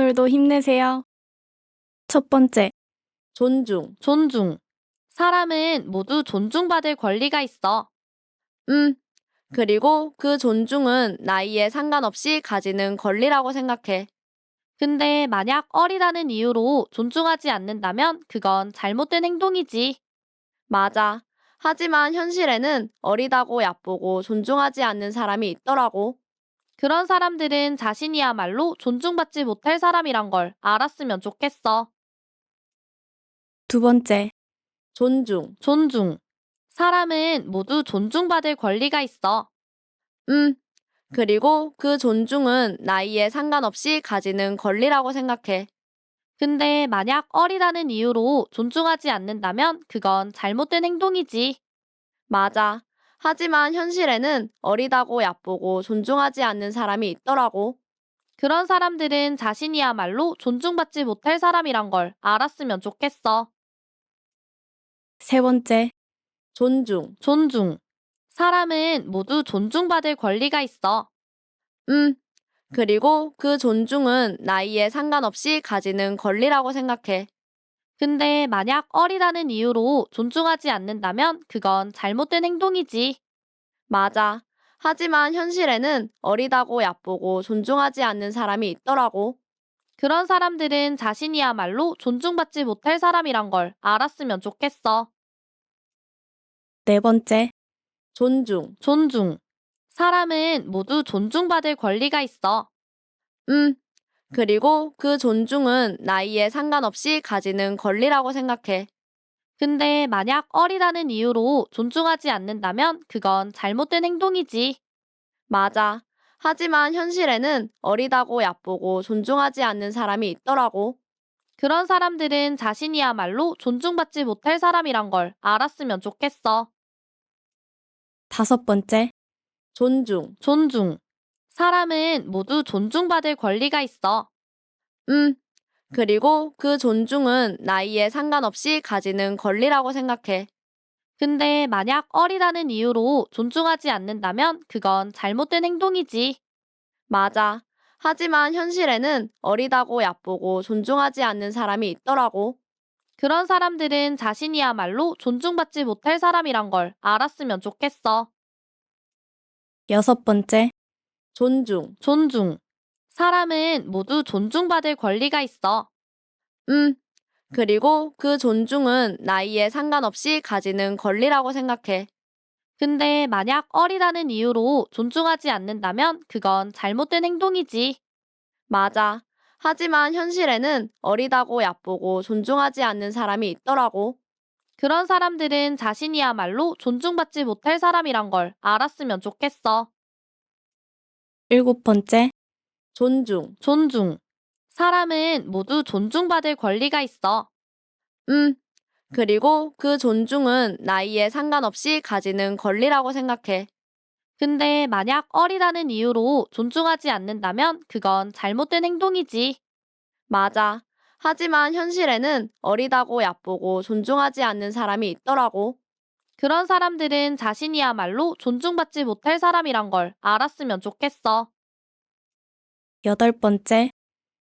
오늘도 힘내세요. 첫 번째, 존중. 사람은 모두 존중받을 권리가 있어. 그리고 그 존중은 나이에 상관없이 가지는 권리라고 생각해. 근데 만약 어리다는 이유로 존중하지 않는다면 그건 잘못된 행동이지. 맞아. 하지만 현실에는 어리다고 얕보고 존중하지 않는 사람이 있더라고. 그런 사람들은 자신이야말로 존중받지 못할 사람이란 걸 알았으면 좋겠어. 두 번째, 존중. 사람은 모두 존중받을 권리가 있어. 그리고 그 존중은 나이에 상관없이 가지는 권리라고 생각해. 근데 만약 어리다는 이유로 존중하지 않는다면 그건 잘못된 행동이지. 맞아. 하지만 현실에는 어리다고 얕보고 존중하지 않는 사람이 있더라고. 그런 사람들은 자신이야말로 존중받지 못할 사람이란 걸 알았으면 좋겠어. 세 번째, 존중. 사람은 모두 존중받을 권리가 있어. 그리고 그 존중은 나이에 상관없이 가지는 권리라고 생각해. 근데 만약 어리다는 이유로 존중하지 않는다면 그건 잘못된 행동이지. 맞아. 하지만 현실에는 어리다고 얕보고 존중하지 않는 사람이 있더라고. 그런 사람들은 자신이야말로 존중받지 못할 사람이란 걸 알았으면 좋겠어. 네 번째, 존중. 사람은 모두 존중받을 권리가 있어. 음, 그리고 그 존중은 나이에 상관없이 가지는 권리라고 생각해. 근데 만약 어리다는 이유로 존중하지 않는다면 그건 잘못된 행동이지. 맞아. 하지만 현실에는 어리다고 얕보고 존중하지 않는 사람이 있더라고. 그런 사람들은 자신이야말로 존중받지 못할 사람이란 걸 알았으면 좋겠어. 다섯 번째, 존중. 사람은 모두 존중받을 권리가 있어. 그리고 그 존중은 나이에 상관없이 가지는 권리라고 생각해. 근데 만약 어리다는 이유로 존중하지 않는다면 그건 잘못된 행동이지. 맞아. 하지만 현실에는 어리다고 얕보고 존중하지 않는 사람이 있더라고. 그런 사람들은 자신이야말로 존중받지 못할 사람이란 걸 알았으면 좋겠어. 여섯 번째, 존중. 사람은 모두 존중받을 권리가 있어. 그리고 그 존중은 나이에 상관없이 가지는 권리라고 생각해. 근데 만약 어리다는 이유로 존중하지 않는다면 그건 잘못된 행동이지. 맞아. 하지만 현실에는 어리다고 얕보고 존중하지 않는 사람이 있더라고. 그런 사람들은 자신이야말로 존중받지 못할 사람이란 걸 알았으면 좋겠어. 일곱 번째, 존중. 사람은 모두 존중받을 권리가 있어. 그리고 그 존중은 나이에 상관없이 가지는 권리라고 생각해. 근데 만약 어리다는 이유로 존중하지 않는다면 그건 잘못된 행동이지. 맞아. 하지만 현실에는 어리다고 얕보고 존중하지 않는 사람이 있더라고. 그런 사람들은 자신이야말로 존중받지 못할 사람이란 걸 알았으면 좋겠어. 여덟 번째,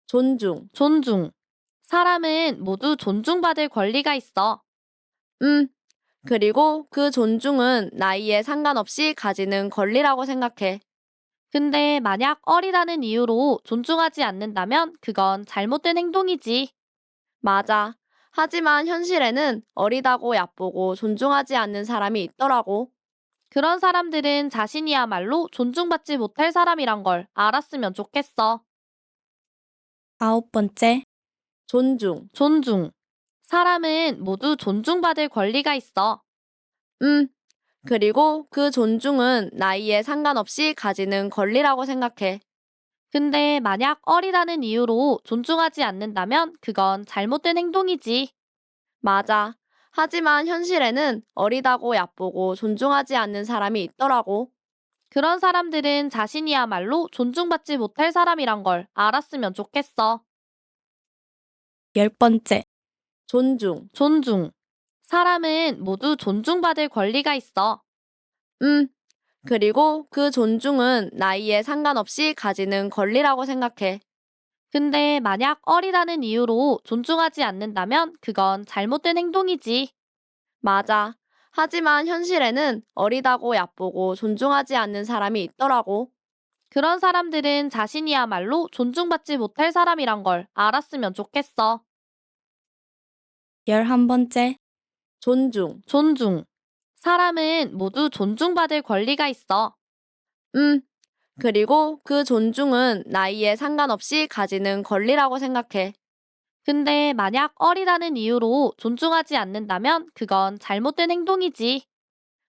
존중. 사람은 모두 존중받을 권리가 있어. 그리고 그 존중은 나이에 상관없이 가지는 권리라고 생각해. 근데 만약 어리다는 이유로 존중하지 않는다면 그건 잘못된 행동이지. 맞아. 하지만 현실에는 어리다고 얕보고 존중하지 않는 사람이 있더라고. 그런 사람들은 자신이야말로 존중받지 못할 사람이란 걸 알았으면 좋겠어. 아홉 번째, 존중. 사람은 모두 존중받을 권리가 있어. 그리고 그 존중은 나이에 상관없이 가지는 권리라고 생각해. 근데 만약 어리다는 이유로 존중하지 않는다면 그건 잘못된 행동이지. 맞아. 하지만 현실에는 어리다고 얕보고 존중하지 않는 사람이 있더라고. 그런 사람들은 자신이야말로 존중받지 못할 사람이란 걸 알았으면 좋겠어. 열 번째, 존중. 사람은 모두 존중받을 권리가 있어. 그리고 그 존중은 나이에 상관없이 가지는 권리라고 생각해. 근데 만약 어리다는 이유로 존중하지 않는다면 그건 잘못된 행동이지. 맞아. 하지만 현실에는 어리다고 얕보고 존중하지 않는 사람이 있더라고. 그런 사람들은 자신이야말로 존중받지 못할 사람이란 걸 알았으면 좋겠어. 11번째, 존중. 사람은 모두 존중받을 권리가 있어. 그리고 그 존중은 나이에 상관없이 가지는 권리라고 생각해. 근데 만약 어리다는 이유로 존중하지 않는다면 그건 잘못된 행동이지.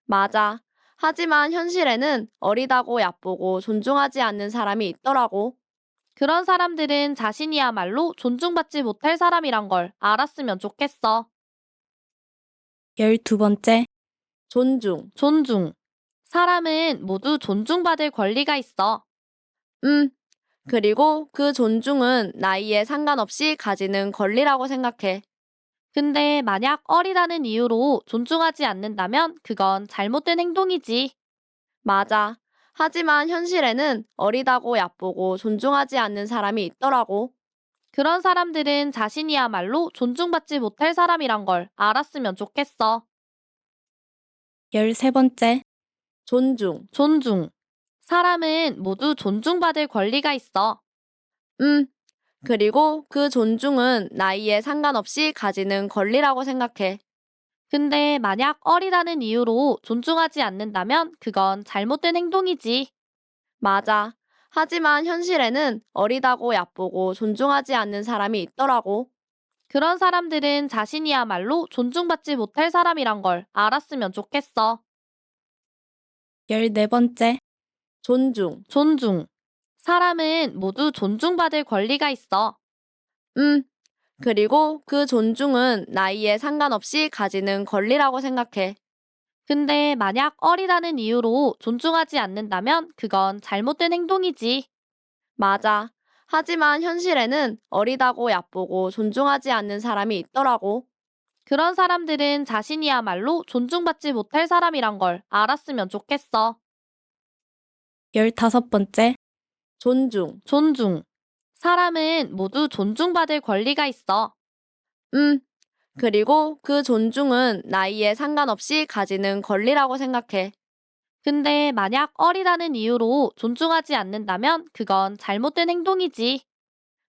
맞아. 하지만 현실에는 어리다고 얕보고 존중하지 않는 사람이 있더라고. 그런 사람들은 자신이야말로 존중받지 못할 사람이란 걸 알았으면 좋겠어. 12번째, 존중. 사람은 모두 존중받을 권리가 있어. 그리고 그 존중은 나이에 상관없이 가지는 권리라고 생각해. 근데 만약 어리다는 이유로 존중하지 않는다면 그건 잘못된 행동이지. 맞아. 하지만 현실에는 어리다고 얕보고 존중하지 않는 사람이 있더라고. 그런 사람들은 자신이야말로 존중받지 못할 사람이란 걸 알았으면 좋겠어. 13번째, 존중. 사람은 모두 존중받을 권리가 있어. 그리고 그 존중은 나이에 상관없이 가지는 권리라고 생각해. 근데 만약 어리다는 이유로 존중하지 않는다면 그건 잘못된 행동이지. 맞아. 하지만 현실에는 어리다고 얕보고 존중하지 않는 사람이 있더라고. 그런 사람들은 자신이야말로 존중받지 못할 사람이란 걸 알았으면 좋겠어. 14번째, 존중. 사람은 모두 존중받을 권리가 있어. 그리고 그 존중은 나이에 상관없이 가지는 권리라고 생각해. 근데 만약 어리다는 이유로 존중하지 않는다면 그건 잘못된 행동이지. 맞아. 하지만 현실에는 어리다고 얕보고 존중하지 않는 사람이 있더라고. 그런 사람들은 자신이야말로 존중받지 못할 사람이란 걸 알았으면 좋겠어. 15번째, 존중. 사람은 모두 존중받을 권리가 있어. 그리고 그 존중은 나이에 상관없이 가지는 권리라고 생각해. 근데 만약 어리다는 이유로 존중하지 않는다면 그건 잘못된 행동이지.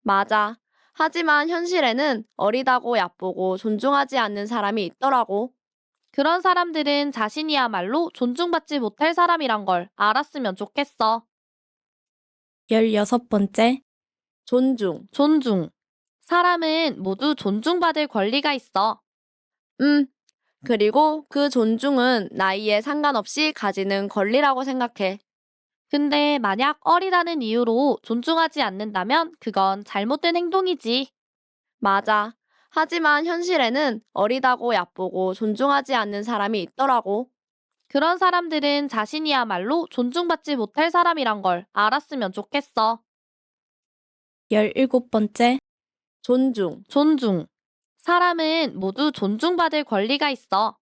맞아. 하지만 현실에는 어리다고 얕보고 존중하지 않는 사람이 있더라고. 그런 사람들은 자신이야말로 존중받지 못할 사람이란 걸 알았으면 좋겠어. 16번째, 존중. 사람은 모두 존중받을 권리가 있어. 그리고 그 존중은 나이에 상관없이 가지는 권리라고 생각해. 근데 만약 어리다는 이유로 존중하지 않는다면 그건 잘못된 행동이지. 맞아. 하지만 현실에는 어리다고 얕보고 존중하지 않는 사람이 있더라고. 그런 사람들은 자신이야말로 존중받지 못할 사람이란 걸 알았으면 좋겠어. 17번째, 존중. 사람은 모두 존중받을 권리가 있어.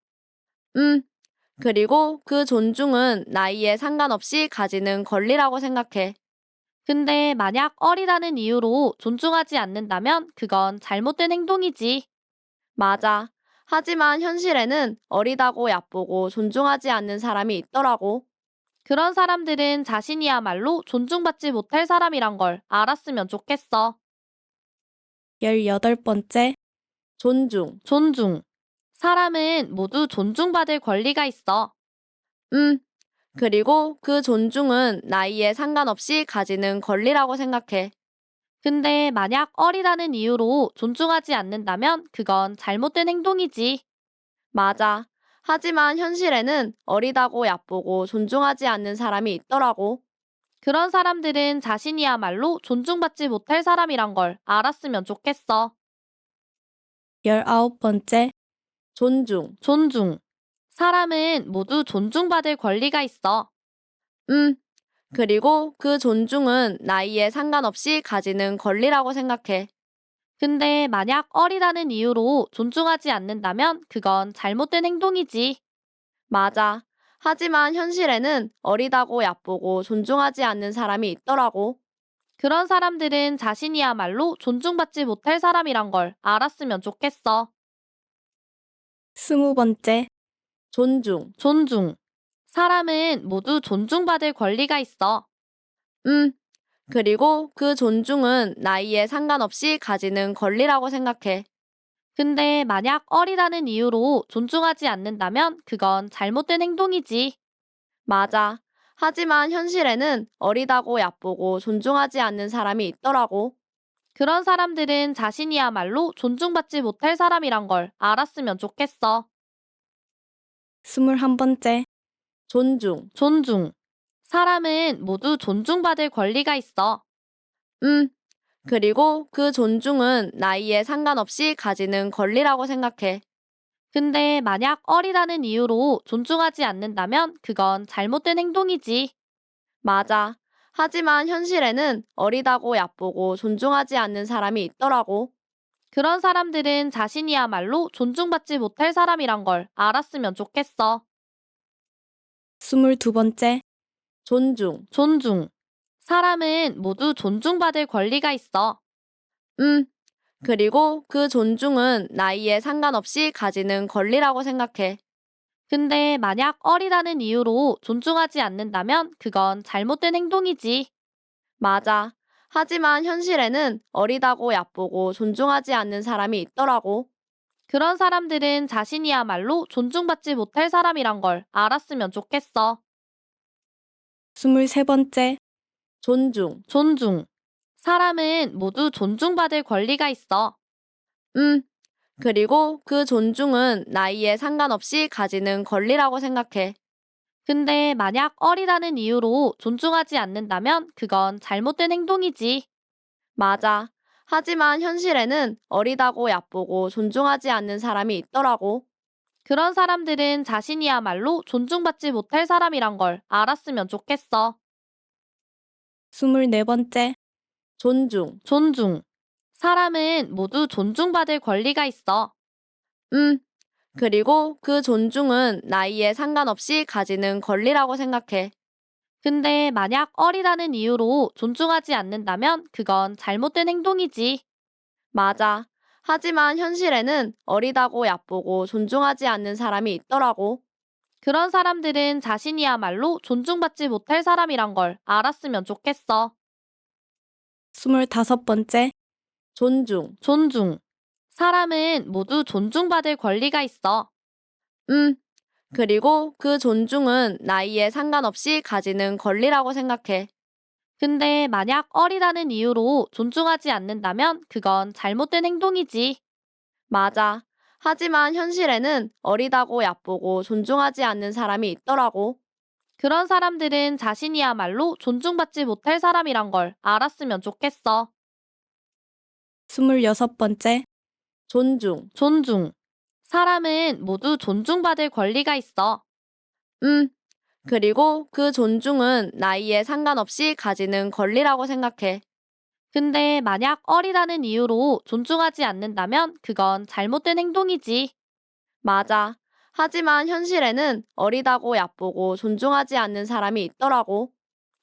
그리고 그 존중은 나이에 상관없이 가지는 권리라고 생각해. 근데 만약 어리다는 이유로 존중하지 않는다면 그건 잘못된 행동이지. 맞아. 하지만 현실에는 어리다고 얕보고 존중하지 않는 사람이 있더라고. 그런 사람들은 자신이야말로 존중받지 못할 사람이란 걸 알았으면 좋겠어. 18번째, 존중. 사람은 모두 존중받을 권리가 있어. 그리고 그 존중은 나이에 상관없이 가지는 권리라고 생각해. 근데 만약 어리다는 이유로 존중하지 않는다면 그건 잘못된 행동이지. 맞아. 하지만 현실에는 어리다고 얕보고 존중하지 않는 사람이 있더라고. 그런 사람들은 자신이야말로 존중받지 못할 사람이란 걸 알았으면 좋겠어. 19번째, 존중. 사람은 모두 존중받을 권리가 있어. 그리고 그 존중은 나이에 상관없이 가지는 권리라고 생각해. 근데 만약 어리다는 이유로 존중하지 않는다면 그건 잘못된 행동이지. 맞아. 하지만 현실에는 어리다고 얕보고 존중하지 않는 사람이 있더라고. 그런 사람들은 자신이야말로 존중받지 못할 사람이란 걸 알았으면 좋겠어. 20번째, 존중. 사람은 모두 존중받을 권리가 있어. 그리고 그 존중은 나이에 상관없이 가지는 권리라고 생각해. 근데 만약 어리다는 이유로 존중하지 않는다면 그건 잘못된 행동이지. 맞아. 하지만 현실에는 어리다고 얕보고 존중하지 않는 사람이 있더라고. 그런 사람들은 자신이야말로 존중받지 못할 사람이란 걸 알았으면 좋겠어. 21번째, 존중. 사람은 모두 존중받을 권리가 있어. 그리고 그 존중은 나이에 상관없이 가지는 권리라고 생각해. 근데 만약 어리다는 이유로 존중하지 않는다면 그건 잘못된 행동이지. 맞아. 하지만 현실에는 어리다고 얕보고 존중하지 않는 사람이 있더라고. 그런 사람들은 자신이야말로 존중받지 못할 사람이란 걸 알았으면 좋겠어. 22번째, 존중. 사람은 모두 존중받을 권리가 있어. 그리고 그 존중은 나이에 상관없이 가지는 권리라고 생각해. 근데 만약 어리다는 이유로 존중하지 않는다면 그건 잘못된 행동이지. 맞아. 하지만 현실에는 어리다고 얕보고 존중하지 않는 사람이 있더라고. 그런 사람들은 자신이야말로 존중받지 못할 사람이란 걸 알았으면 좋겠어. 23번째, 존중. 사람은 모두 존중받을 권리가 있어. 그리고 그 존중은 나이에 상관없이 가지는 권리라고 생각해. 근데 만약 어리다는 이유로 존중하지 않는다면 그건 잘못된 행동이지. 맞아. 하지만 현실에는 어리다고 얕보고 존중하지 않는 사람이 있더라고. 그런 사람들은 자신이야말로 존중받지 못할 사람이란 걸 알았으면 좋겠어. 24번째, 존중. 사람은 모두 존중받을 권리가 있어. 그리고 그 존중은 나이에 상관없이 가지는 권리라고 생각해. 근데 만약 어리다는 이유로 존중하지 않는다면 그건 잘못된 행동이지. 맞아. 하지만 현실에는 어리다고 얕보고 존중하지 않는 사람이 있더라고. 그런 사람들은 자신이야말로 존중받지 못할 사람이란 걸 알았으면 좋겠어. 25번째, 존중. 사람은 모두 존중받을 권리가 있어. 그리고 그 존중은 나이에 상관없이 가지는 권리라고 생각해. 근데 만약 어리다는 이유로 존중하지 않는다면 그건 잘못된 행동이지. 맞아. 하지만 현실에는 어리다고 얕보고 존중하지 않는 사람이 있더라고. 그런 사람들은 자신이야말로 존중받지 못할 사람이란 걸 알았으면 좋겠어. 26번째, 존중. 사람은 모두 존중받을 권리가 있어. 그리고 그 존중은 나이에 상관없이 가지는 권리라고 생각해. 근데 만약 어리다는 이유로 존중하지 않는다면 그건 잘못된 행동이지. 맞아. 하지만 현실에는 어리다고 얕보고 존중하지 않는 사람이 있더라고.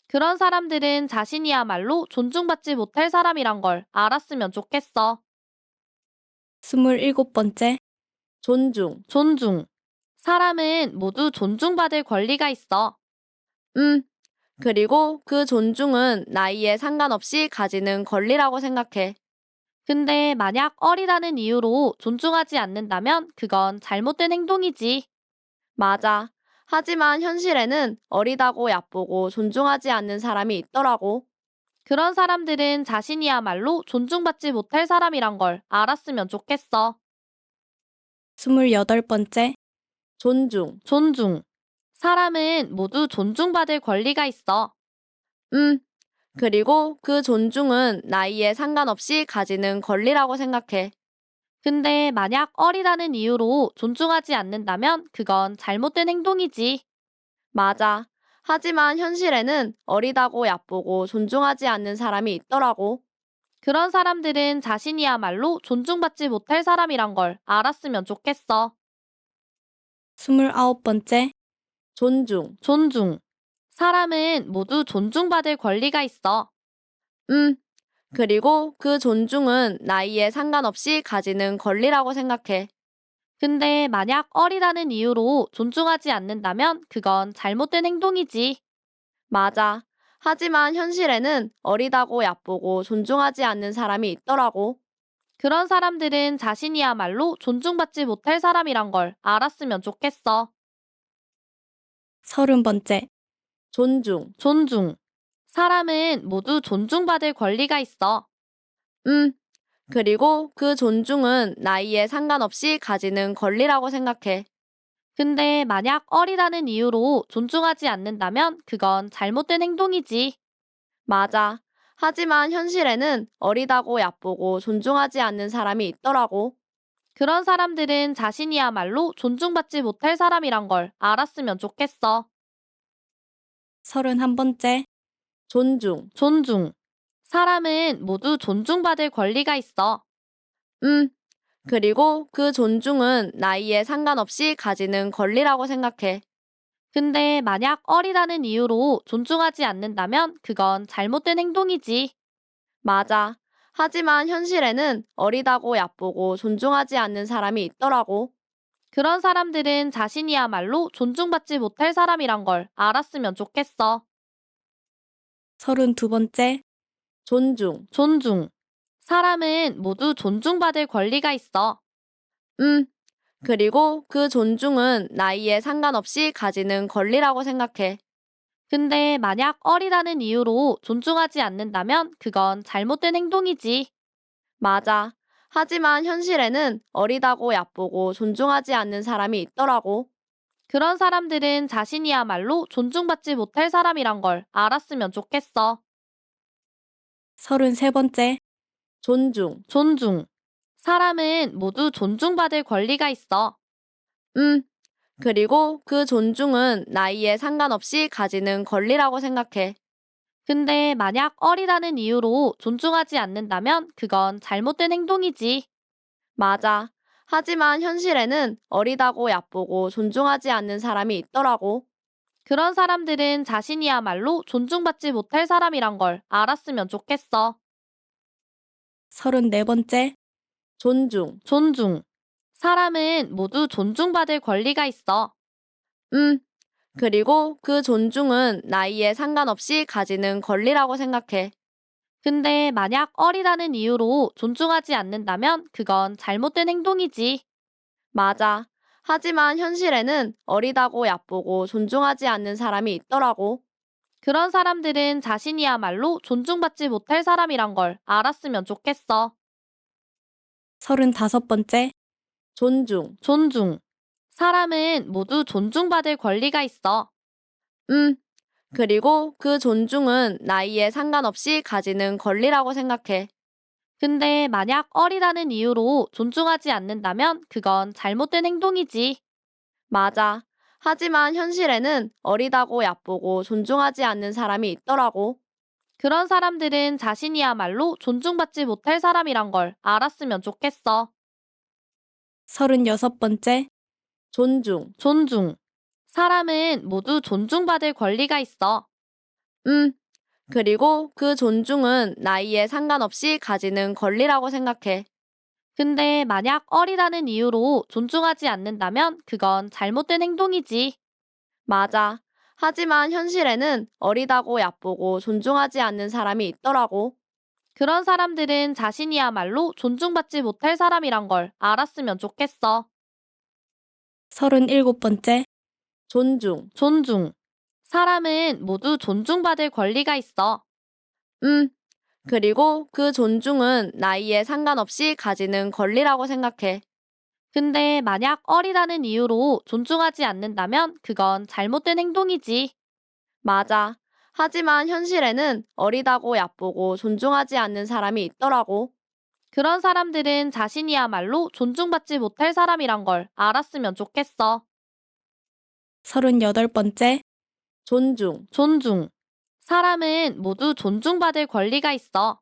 그런 사람들은 자신이야말로 존중받지 못할 사람이란 걸 알았으면 좋겠어. 27번째, 존중. 사람은 모두 존중받을 권리가 있어. 그리고 그 존중은 나이에 상관없이 가지는 권리라고 생각해. 근데 만약 어리다는 이유로 존중하지 않는다면 그건 잘못된 행동이지. 맞아. 하지만 현실에는 어리다고 얕보고 존중하지 않는 사람이 있더라고. 그런 사람들은 자신이야말로 존중받지 못할 사람이란 걸 알았으면 좋겠어. 28번째, 존중. 사람은 모두 존중받을 권리가 있어. 그리고 그 존중은 나이에 상관없이 가지는 권리라고 생각해. 근데 만약 어리다는 이유로 존중하지 않는다면 그건 잘못된 행동이지. 맞아. 하지만 현실에는 어리다고 얕보고 존중하지 않는 사람이 있더라고. 그런 사람들은 자신이야말로 존중받지 못할 사람이란 걸 알았으면 좋겠어. 29번째, 존중. 사람은 모두 존중받을 권리가 있어. 그리고 그 존중은 나이에 상관없이 가지는 권리라고 생각해. 근데 만약 어리다는 이유로 존중하지 않는다면 그건 잘못된 행동이지. 맞아. 하지만 현실에는 어리다고 얕보고 존중하지 않는 사람이 있더라고. 그런 사람들은 자신이야말로 존중받지 못할 사람이란 걸 알았으면 좋겠어. 30번째. 존중. 사람은 모두 존중받을 권리가 있어. 음, 그리고 그 존중은 나이에 상관없이 가지는 권리라고 생각해. 근데 만약 어리다는 이유로 존중하지 않는다면 그건 잘못된 행동이지. 맞아. 하지만 현실에는 어리다고 얕보고 존중하지 않는 사람이 있더라고. 그런 사람들은 자신이야말로 존중받지 못할 사람이란 걸 알았으면 좋겠어. 31번째. 존중. 사람은 모두 존중받을 권리가 있어. 그리고 그 존중은 나이에 상관없이 가지는 권리라고 생각해. 근데 만약 어리다는 이유로 존중하지 않는다면 그건 잘못된 행동이지. 맞아. 하지만 현실에는 어리다고 얕보고 존중하지 않는 사람이 있더라고. 그런 사람들은 자신이야말로 존중받지 못할 사람이란 걸 알았으면 좋겠어. 32번째. 존중. 사람은 모두 존중받을 권리가 있어. 그리고 그 존중은 나이에 상관없이 가지는 권리라고 생각해. 근데 만약 어리다는 이유로 존중하지 않는다면 그건 잘못된 행동이지. 맞아. 하지만 현실에는 어리다고 얕보고 존중하지 않는 사람이 있더라고. 그런 사람들은 자신이야말로 존중받지 못할 사람이란 걸 알았으면 좋겠어. 33번째. 존중. 사람은 모두 존중받을 권리가 있어. 그리고 그 존중은 나이에 상관없이 가지는 권리라고 생각해. 근데 만약 어리다는 이유로 존중하지 않는다면 그건 잘못된 행동이지. 맞아. 하지만 현실에는 어리다고 얕보고 존중하지 않는 사람이 있더라고. 그런 사람들은 자신이야말로 존중받지 못할 사람이란 걸 알았으면 좋겠어. 34번째. 존중. 사람은 모두 존중받을 권리가 있어. 그리고 그 존중은 나이에 상관없이 가지는 권리라고 생각해. 근데 만약 어리다는 이유로 존중하지 않는다면 그건 잘못된 행동이지. 맞아. 하지만 현실에는 어리다고 얕보고 존중하지 않는 사람이 있더라고. 그런 사람들은 자신이야말로 존중받지 못할 사람이란 걸 알았으면 좋겠어. 35번째. 존중. 사람은 모두 존중받을 권리가 있어. 그리고 그 존중은 나이에 상관없이 가지는 권리라고 생각해. 근데 만약 어리다는 이유로 존중하지 않는다면 그건 잘못된 행동이지. 맞아. 하지만 현실에는 어리다고 얕보고 존중하지 않는 사람이 있더라고. 그런 사람들은 자신이야말로 존중받지 못할 사람이란 걸 알았으면 좋겠어. 36번째. 존중. 사람은 모두 존중받을 권리가 있어. 그리고 그 존중은 나이에 상관없이 가지는 권리라고 생각해. 근데 만약 어리다는 이유로 존중하지 않는다면 그건 잘못된 행동이지. 맞아. 하지만 현실에는 어리다고 얕보고 존중하지 않는 사람이 있더라고. 그런 사람들은 자신이야말로 존중받지 못할 사람이란 걸 알았으면 좋겠어. 37번째. 존중. 사람은 모두 존중받을 권리가 있어. 그리고 그 존중은 나이에 상관없이 가지는 권리라고 생각해. 근데 만약 어리다는 이유로 존중하지 않는다면 그건 잘못된 행동이지. 맞아. 하지만 현실에는 어리다고 얕보고 존중하지 않는 사람이 있더라고. 그런 사람들은 자신이야말로 존중받지 못할 사람이란 걸 알았으면 좋겠어. 38번째. 존중. 사람은 모두 존중받을 권리가 있어.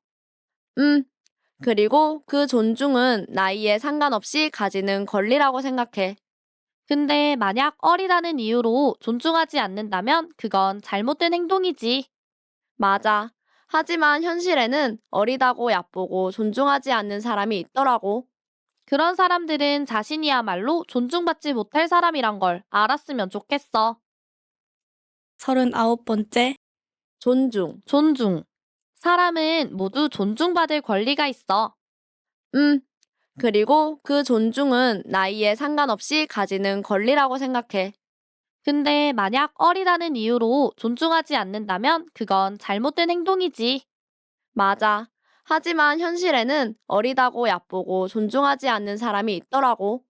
그리고 그 존중은 나이에 상관없이 가지는 권리라고 생각해. 근데 만약 어리다는 이유로 존중하지 않는다면 그건 잘못된 행동이지. 맞아. 하지만 현실에는 어리다고 얕보고 존중하지 않는 사람이 있더라고. 그런 사람들은 자신이야말로 존중받지 못할 사람이란 걸 알았으면 좋겠어. 39번째, 존중. 사람은 모두 존중받을 권리가 있어. 그리고 그 존중은 나이에 상관없이 가지는 권리라고 생각해. 근데 만약 어리다는 이유로 존중하지 않는다면 그건 잘못된 행동이지. 맞아. 하지만 현실에는 어리다고 얕보고 존중하지 않는 사람이 있더라고.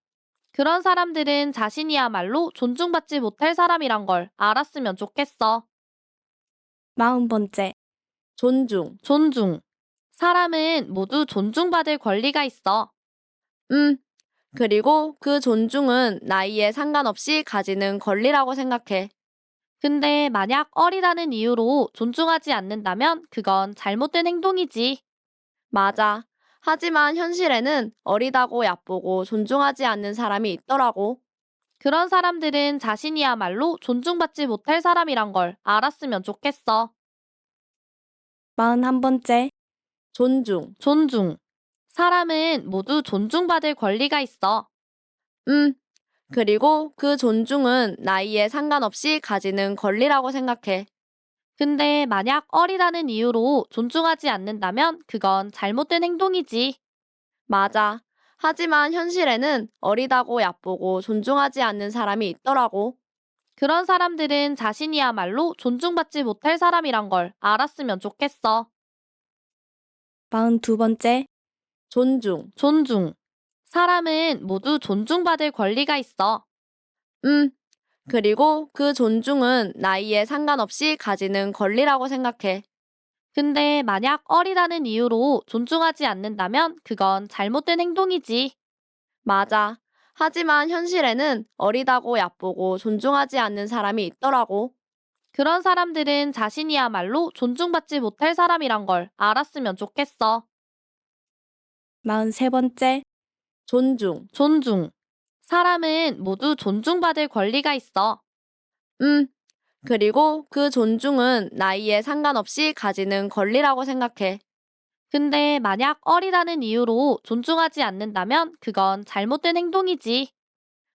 그런 사람들은 자신이야말로 존중받지 못할 사람이란 걸 알았으면 좋겠어. 40번째, 존중. 사람은 모두 존중받을 권리가 있어. 그리고 그 존중은 나이에 상관없이 가지는 권리라고 생각해. 근데 만약 어리다는 이유로 존중하지 않는다면 그건 잘못된 행동이지. 맞아. 하지만 현실에는 어리다고 얕보고 존중하지 않는 사람이 있더라고. 그런 사람들은 자신이야말로 존중받지 못할 사람이란 걸 알았으면 좋겠어. 41번째, 존중. 사람은 모두 존중받을 권리가 있어. 그리고 그 존중은 나이에 상관없이 가지는 권리라고 생각해. 근데 만약 어리다는 이유로 존중하지 않는다면 그건 잘못된 행동이지. 맞아. 하지만 현실에는 어리다고 얕보고 존중하지 않는 사람이 있더라고. 그런 사람들은 자신이야말로 존중받지 못할 사람이란 걸 알았으면 좋겠어. 42번째, 존중. 사람은 모두 존중받을 권리가 있어. 그리고 그 존중은 나이에 상관없이 가지는 권리라고 생각해. 근데 만약 어리다는 이유로 존중하지 않는다면 그건 잘못된 행동이지. 맞아. 하지만 현실에는 어리다고 얕보고 존중하지 않는 사람이 있더라고. 그런 사람들은 자신이야말로 존중받지 못할 사람이란 걸 알았으면 좋겠어. 43번째, 존중. 사람은 모두 존중받을 권리가 있어. 그리고 그 존중은 나이에 상관없이 가지는 권리라고 생각해. 근데 만약 어리다는 이유로 존중하지 않는다면 그건 잘못된 행동이지.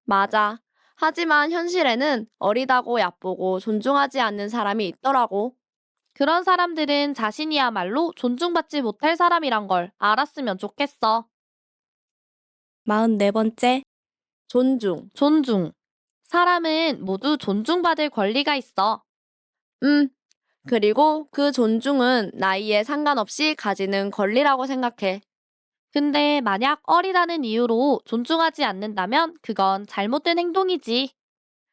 맞아. 하지만 현실에는 어리다고 얕보고 존중하지 않는 사람이 있더라고. 그런 사람들은 자신이야말로 존중받지 못할 사람이란 걸 알았으면 좋겠어. 44번째, 존중. 사람은 모두 존중받을 권리가 있어. 그리고 그 존중은 나이에 상관없이 가지는 권리라고 생각해. 근데 만약 어리다는 이유로 존중하지 않는다면 그건 잘못된 행동이지.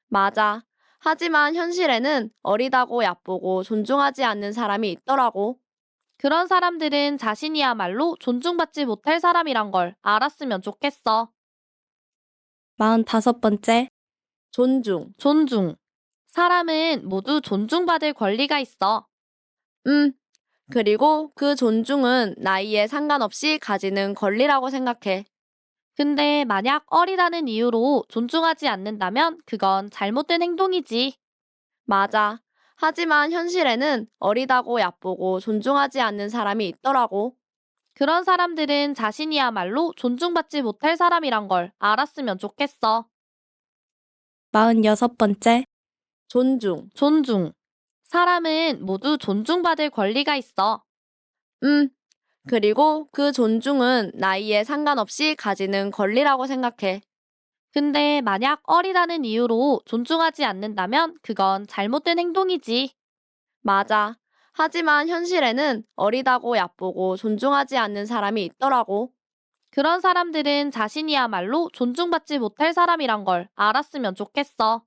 맞아. 하지만 현실에는 어리다고 얕보고 존중하지 않는 사람이 있더라고. 그런 사람들은 자신이야말로 존중받지 못할 사람이란 걸 알았으면 좋겠어. 45번째, 존중. 사람은 모두 존중받을 권리가 있어. 그리고 그 존중은 나이에 상관없이 가지는 권리라고 생각해. 근데 만약 어리다는 이유로 존중하지 않는다면 그건 잘못된 행동이지. 맞아. 하지만 현실에는 어리다고 얕보고 존중하지 않는 사람이 있더라고. 그런 사람들은 자신이야말로 존중받지 못할 사람이란 걸 알았으면 좋겠어. 46번째, 존중. 사람은 모두 존중받을 권리가 있어. 그리고 그 존중은 나이에 상관없이 가지는 권리라고 생각해. 근데 만약 어리다는 이유로 존중하지 않는다면 그건 잘못된 행동이지. 맞아. 하지만 현실에는 어리다고 얕보고 존중하지 않는 사람이 있더라고. 그런 사람들은 자신이야말로 존중받지 못할 사람이란 걸 알았으면 좋겠어.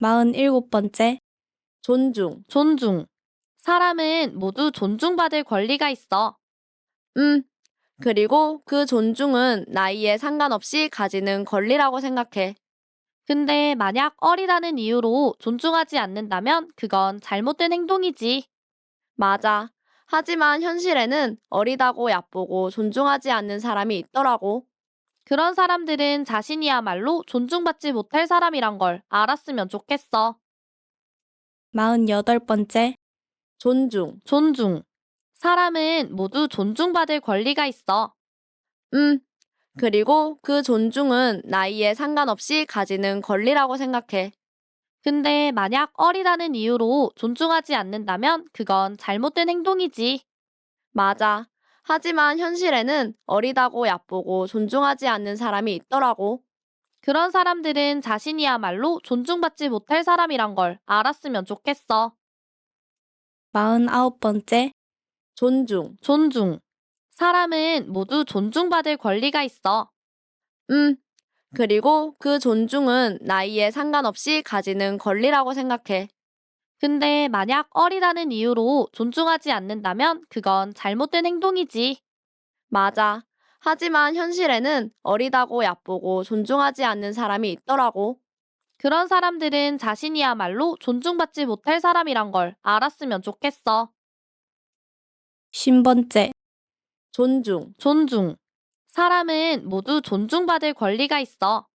47번째, 존중. 사람은 모두 존중받을 권리가 있어. 그리고 그 존중은 나이에 상관없이 가지는 권리라고 생각해. 근데 만약 어리다는 이유로 존중하지 않는다면 그건 잘못된 행동이지. 맞아. 하지만 현실에는 어리다고 얕보고 존중하지 않는 사람이 있더라고. 그런 사람들은 자신이야말로 존중받지 못할 사람이란 걸 알았으면 좋겠어. 48번째, 존중. 사람은 모두 존중받을 권리가 있어. 그리고 그 존중은 나이에 상관없이 가지는 권리라고 생각해. 근데 만약 어리다는 이유로 존중하지 않는다면 그건 잘못된 행동이지. 맞아. 하지만 현실에는 어리다고 얕보고 존중하지 않는 사람이 있더라고. 그런 사람들은 자신이야말로 존중받지 못할 사람이란 걸 알았으면 좋겠어. 49번째, 존중. 사람은 모두 존중받을 권리가 있어. 그리고 그 존중은 나이에 상관없이 가지는 권리라고 생각해. 근데 만약 어리다는 이유로 존중하지 않는다면 그건 잘못된 행동이지. 맞아. 하지만 현실에는 어리다고 얕보고 존중하지 않는 사람이 있더라고. 그런 사람들은 자신이야말로 존중받지 못할 사람이란 걸 알았으면 좋겠어. 50번째, 존중. 사람은 모두 존중받을 권리가 있어.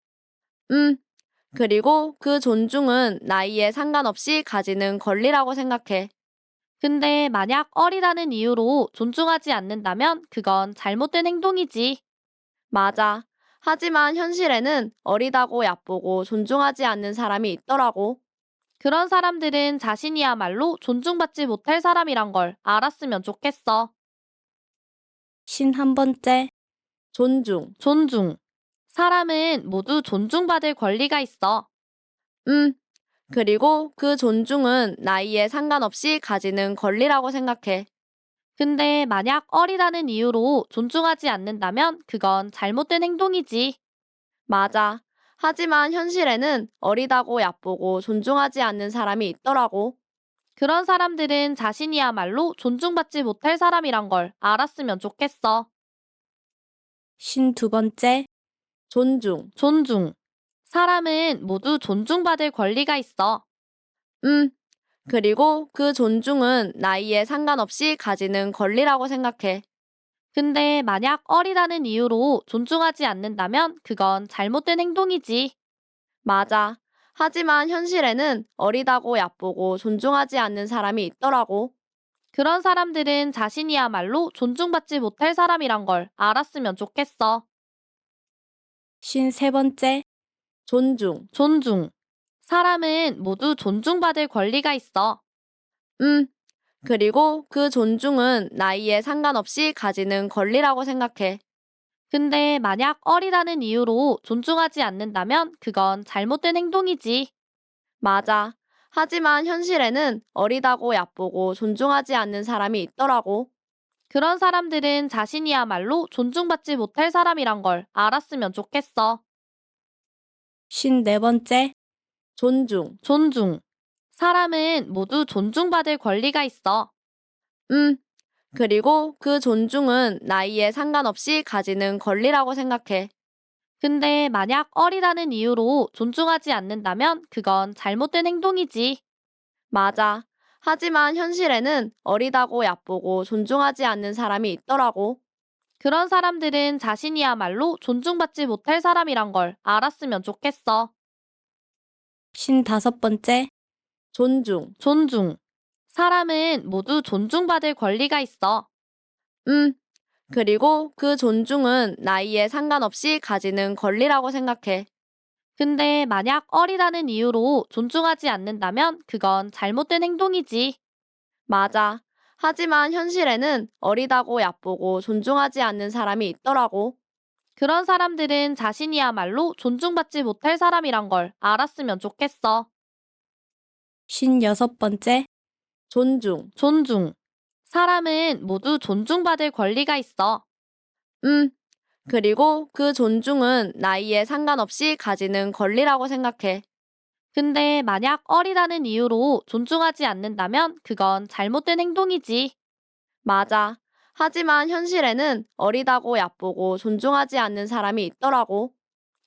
그리고 그 존중은 나이에 상관없이 가지는 권리라고 생각해. 근데 만약 어리다는 이유로 존중하지 않는다면 그건 잘못된 행동이지. 맞아. 하지만 현실에는 어리다고 얕보고 존중하지 않는 사람이 있더라고. 그런 사람들은 자신이야말로 존중받지 못할 사람이란 걸 알았으면 좋겠어. 51번째, 존중. 사람은 모두 존중받을 권리가 있어. 그리고 그 존중은 나이에 상관없이 가지는 권리라고 생각해. 근데 만약 어리다는 이유로 존중하지 않는다면 그건 잘못된 행동이지. 맞아. 하지만 현실에는 어리다고 얕보고 존중하지 않는 사람이 있더라고. 그런 사람들은 자신이야말로 존중받지 못할 사람이란 걸 알았으면 좋겠어. 52번째, 존중. 사람은 모두 존중받을 권리가 있어. 그리고 그 존중은 나이에 상관없이 가지는 권리라고 생각해. 근데 만약 어리다는 이유로 존중하지 않는다면 그건 잘못된 행동이지. 맞아. 하지만 현실에는 어리다고 얕보고 존중하지 않는 사람이 있더라고. 그런 사람들은 자신이야말로 존중받지 못할 사람이란 걸 알았으면 좋겠어. 53번째, 존중. 사람은 모두 존중받을 권리가 있어. 그리고 그 존중은 나이에 상관없이 가지는 권리라고 생각해. 근데 만약 어리다는 이유로 존중하지 않는다면 그건 잘못된 행동이지. 맞아. 하지만 현실에는 어리다고 얕보고 존중하지 않는 사람이 있더라고. 그런 사람들은 자신이야말로 존중받지 못할 사람이란 걸 알았으면 좋겠어. 54번째, 존중. 사람은 모두 존중받을 권리가 있어. 그리고 그 존중은 나이에 상관없이 가지는 권리라고 생각해. 근데 만약 어리다는 이유로 존중하지 않는다면 그건 잘못된 행동이지. 맞아. 하지만 현실에는 어리다고 얕보고 존중하지 않는 사람이 있더라고. 그런 사람들은 자신이야말로 존중받지 못할 사람이란 걸 알았으면 좋겠어. 55번째, 존중. 사람은 모두 존중받을 권리가 있어. 그리고 그 존중은 나이에 상관없이 가지는 권리라고 생각해. 근데 만약 어리다는 이유로 존중하지 않는다면 그건 잘못된 행동이지. 맞아. 하지만 현실에는 어리다고 얕보고 존중하지 않는 사람이 있더라고. 그런 사람들은 자신이야말로 존중받지 못할 사람이란 걸 알았으면 좋겠어. 56번째, 존중. 사람은 모두 존중받을 권리가 있어. 그리고 그 존중은 나이에 상관없이 가지는 권리라고 생각해. 근데 만약 어리다는 이유로 존중하지 않는다면 그건 잘못된 행동이지. 맞아. 하지만 현실에는 어리다고 얕보고 존중하지 않는 사람이 있더라고.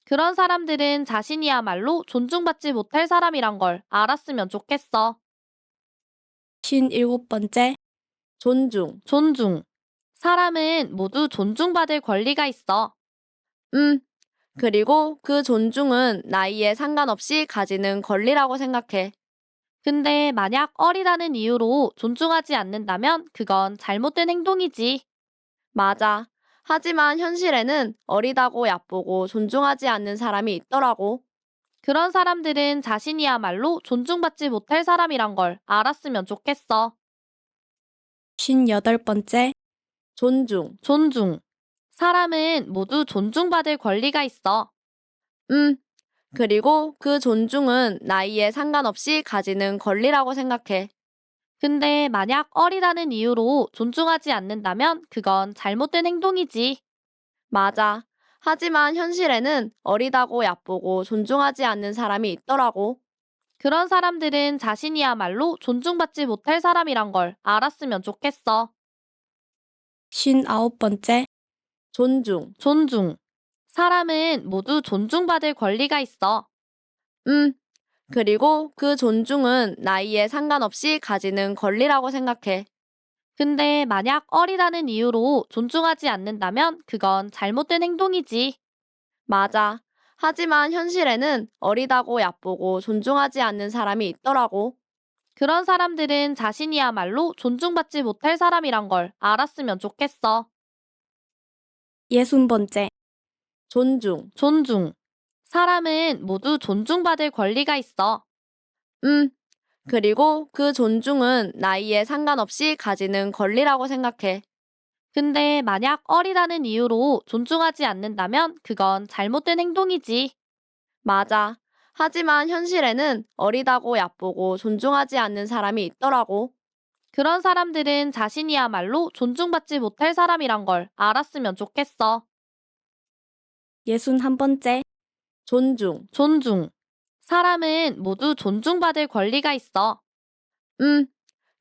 그런 사람들은 자신이야말로 존중받지 못할 사람이란 걸 알았으면 좋겠어. 57번째, 존중. 사람은 모두 존중받을 권리가 있어. 그리고 그 존중은 나이에 상관없이 가지는 권리라고 생각해. 근데 만약 어리다는 이유로 존중하지 않는다면 그건 잘못된 행동이지. 맞아. 하지만 현실에는 어리다고 얕보고 존중하지 않는 사람이 있더라고. 그런 사람들은 자신이야말로 존중받지 못할 사람이란 걸 알았으면 좋겠어. 58번째. 존중. 사람은 모두 존중받을 권리가 있어. 음, 그리고 그 존중은 나이에 상관없이 가지는 권리라고 생각해. 근데 만약 어리다는 이유로 존중하지 않는다면 그건 잘못된 행동이지. 맞아. 하지만 현실에는 어리다고 얕보고 존중하지 않는 사람이 있더라고. 그런 사람들은 자신이야말로 존중받지 못할 사람이란 걸 알았으면 좋겠어. 59번째. 존중. 사람은 모두 존중받을 권리가 있어. 음, 그리고 그 존중은 나이에 상관없이 가지는 권리라고 생각해. 근데 만약 어리다는 이유로 존중하지 않는다면 그건 잘못된 행동이지. 맞아. 하지만 현실에는 어리다고 얕보고 존중하지 않는 사람이 있더라고. 그런 사람들은 자신이야말로 존중받지 못할 사람이란 걸 알았으면 좋겠어. 60번째. 존중. 사람은 모두 존중받을 권리가 있어. 음, 그리고 그 존중은 나이에 상관없이 가지는 권리라고 생각해. 근데 만약 어리다는 이유로 존중하지 않는다면 그건 잘못된 행동이지. 맞아. 하지만 현실에는 어리다고 얕보고 존중하지 않는 사람이 있더라고. 그런 사람들은 자신이야말로 존중받지 못할 사람이란 걸 알았으면 좋겠어. 61번째. 존중. 사람은 모두 존중받을 권리가 있어. 음,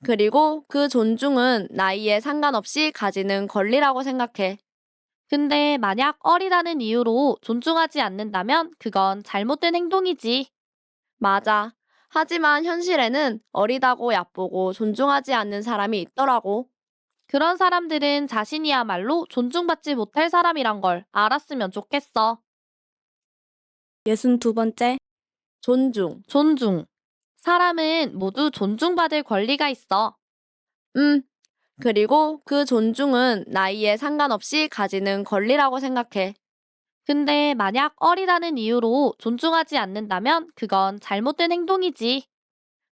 그리고 그 존중은 나이에 상관없이 가지는 권리라고 생각해. 근데 만약 어리다는 이유로 존중하지 않는다면 그건 잘못된 행동이지. 맞아. 하지만 현실에는 어리다고 얕보고 존중하지 않는 사람이 있더라고. 그런 사람들은 자신이야말로 존중받지 못할 사람이란 걸 알았으면 좋겠어. 62번째. 존중. 사람은 모두 존중받을 권리가 있어. 음, 그리고 그 존중은 나이에 상관없이 가지는 권리라고 생각해. 근데 만약 어리다는 이유로 존중하지 않는다면 그건 잘못된 행동이지.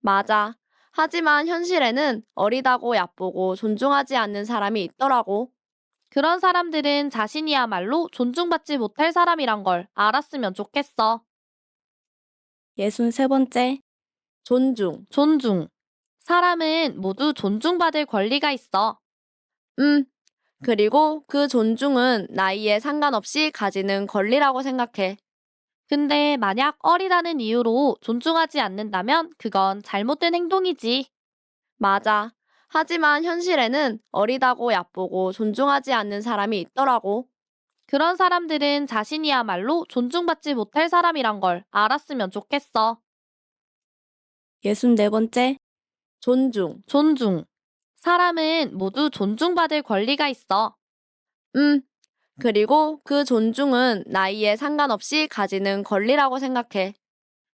맞아. 하지만 현실에는 어리다고 얕보고 존중하지 않는 사람이 있더라고. 그런 사람들은 자신이야말로 존중받지 못할 사람이란 걸 알았으면 좋겠어. 63번째. 존중. 사람은 모두 존중받을 권리가 있어. 음, 그리고 그 존중은 나이에 상관없이 가지는 권리라고 생각해. 근데 만약 어리다는 이유로 존중하지 않는다면 그건 잘못된 행동이지. 맞아. 하지만 현실에는 어리다고 얕보고 존중하지 않는 사람이 있더라고. 그런 사람들은 자신이야말로 존중받지 못할 사람이란 걸 알았으면 좋겠어. 64번째. 존중. 사람은 모두 존중받을 권리가 있어. 음, 그리고 그 존중은 나이에 상관없이 가지는 권리라고 생각해.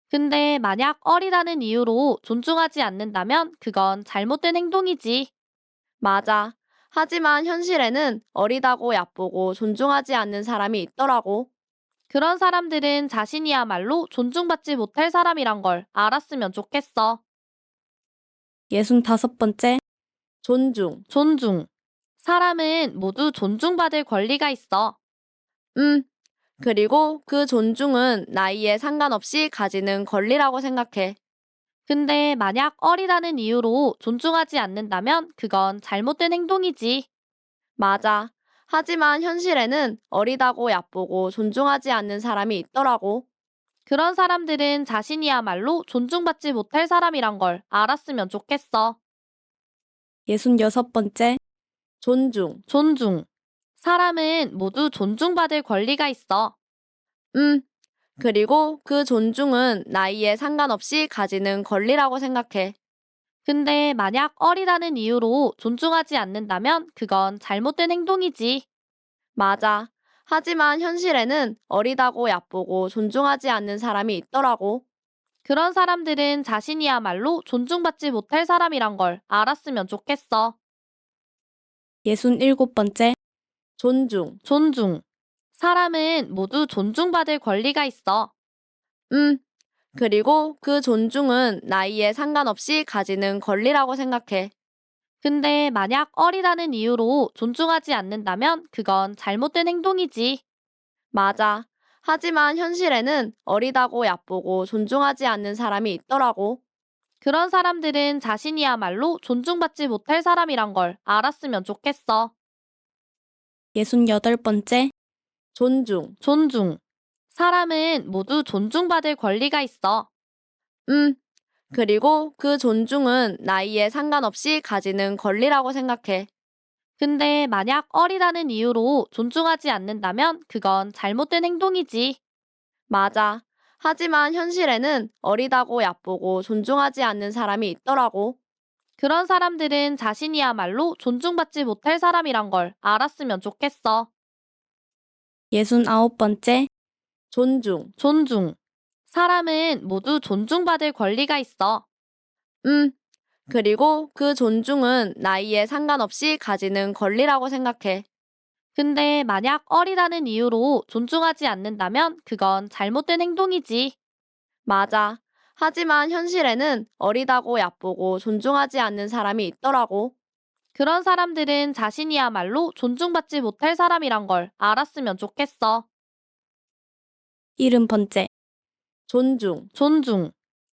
근데 만약 어리다는 이유로 존중하지 않는다면 그건 잘못된 행동이지. 맞아. 하지만 현실에는 어리다고 얕보고 존중하지 않는 사람이 있더라고. 그런 사람들은 자신이야말로 존중받지 못할 사람이란 걸 알았으면 좋겠어. 65번째. 존중. 사람은 모두 존중받을 권리가 있어. 음, 그리고 그 존중은 나이에 상관없이 가지는 권리라고 생각해. 근데 만약 어리다는 이유로 존중하지 않는다면 그건 잘못된 행동이지. 맞아. 하지만 현실에는 어리다고 얕보고 존중하지 않는 사람이 있더라고. 그런 사람들은 자신이야말로 존중받지 못할 사람이란 걸 알았으면 좋겠어. 66번째. 존중. 사람은 모두 존중받을 권리가 있어. 음, 그리고 그 존중은 나이에 상관없이 가지는 권리라고 생각해. 근데 만약 어리다는 이유로 존중하지 않는다면 그건 잘못된 행동이지. 맞아. 하지만 현실에는 어리다고 얕보고 존중하지 않는 사람이 있더라고. 그런 사람들은 자신이야말로 존중받지 못할 사람이란 걸 알았으면 좋겠어. 67번째. 존중. 사람은 모두 존중받을 권리가 있어. 그리고 그 존중은 나이에 상관없이 가지는 권리라고 생각해. 근데 만약 어리다는 이유로 존중하지 않는다면 그건 잘못된 행동이지. 맞아. 하지만 현실에는 어리다고 얕보고 존중하지 않는 사람이 있더라고. 그런 사람들은 자신이야말로 존중받지 못할 사람이란 걸 알았으면 좋겠어. 68번째. 존중. 사람은 모두 존중받을 권리가 있어. 그리고 그 존중은 나이에 상관없이 가지는 권리라고 생각해. 근데 만약 어리다는 이유로 존중하지 않는다면 그건 잘못된 행동이지. 맞아. 하지만 현실에는 어리다고 얕보고 존중하지 않는 사람이 있더라고. 그런 사람들은 자신이야말로 존중받지 못할 사람이란 걸 알았으면 좋겠어. 69번째. 존중. 사람은 모두 존중받을 권리가 있어. 그리고 그 존중은 나이에 상관없이 가지는 권리라고 생각해. 근데 만약 어리다는 이유로 존중하지 않는다면 그건 잘못된 행동이지. 맞아. 하지만 현실에는 어리다고 얕보고 존중하지 않는 사람이 있더라고. 그런 사람들은 자신이야말로 존중받지 못할 사람이란 걸 알았으면 좋겠어. 70번째. 존중.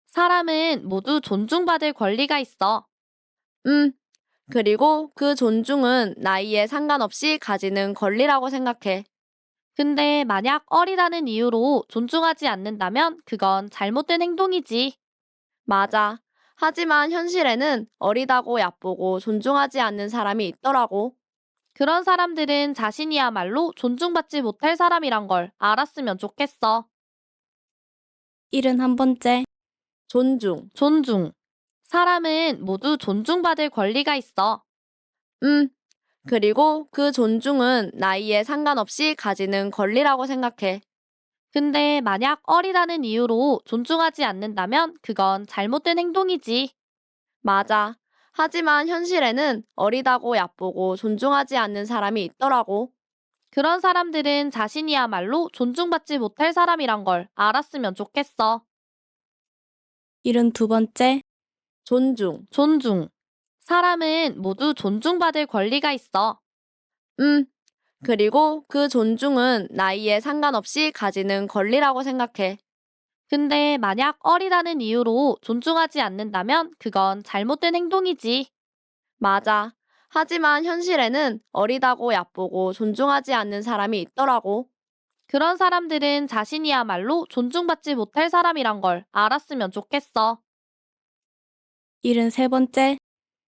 사람은 모두 존중받을 권리가 있어. 그리고 그 존중은 나이에 상관없이 가지는 권리라고 생각해. 근데 만약 어리다는 이유로 존중하지 않는다면 그건 잘못된 행동이지. 맞아. 하지만 현실에는 어리다고 얕보고 존중하지 않는 사람이 있더라고. 그런 사람들은 자신이야말로 존중받지 못할 사람이란 걸 알았으면 좋겠어. 71번째. 존중. 사람은 모두 존중받을 권리가 있어. 그리고 그 존중은 나이에 상관없이 가지는 권리라고 생각해. 근데 만약 어리다는 이유로 존중하지 않는다면 그건 잘못된 행동이지. 맞아. 하지만 현실에는 어리다고 얕보고 존중하지 않는 사람이 있더라고. 그런 사람들은 자신이야말로 존중받지 못할 사람이란 걸 알았으면 좋겠어. 72번째. 존중. 사람은 모두 존중받을 권리가 있어. 그리고 그 존중은 나이에 상관없이 가지는 권리라고 생각해. 근데 만약 어리다는 이유로 존중하지 않는다면 그건 잘못된 행동이지. 맞아. 하지만 현실에는 어리다고 얕보고 존중하지 않는 사람이 있더라고. 그런 사람들은 자신이야말로 존중받지 못할 사람이란 걸 알았으면 좋겠어. 73번째.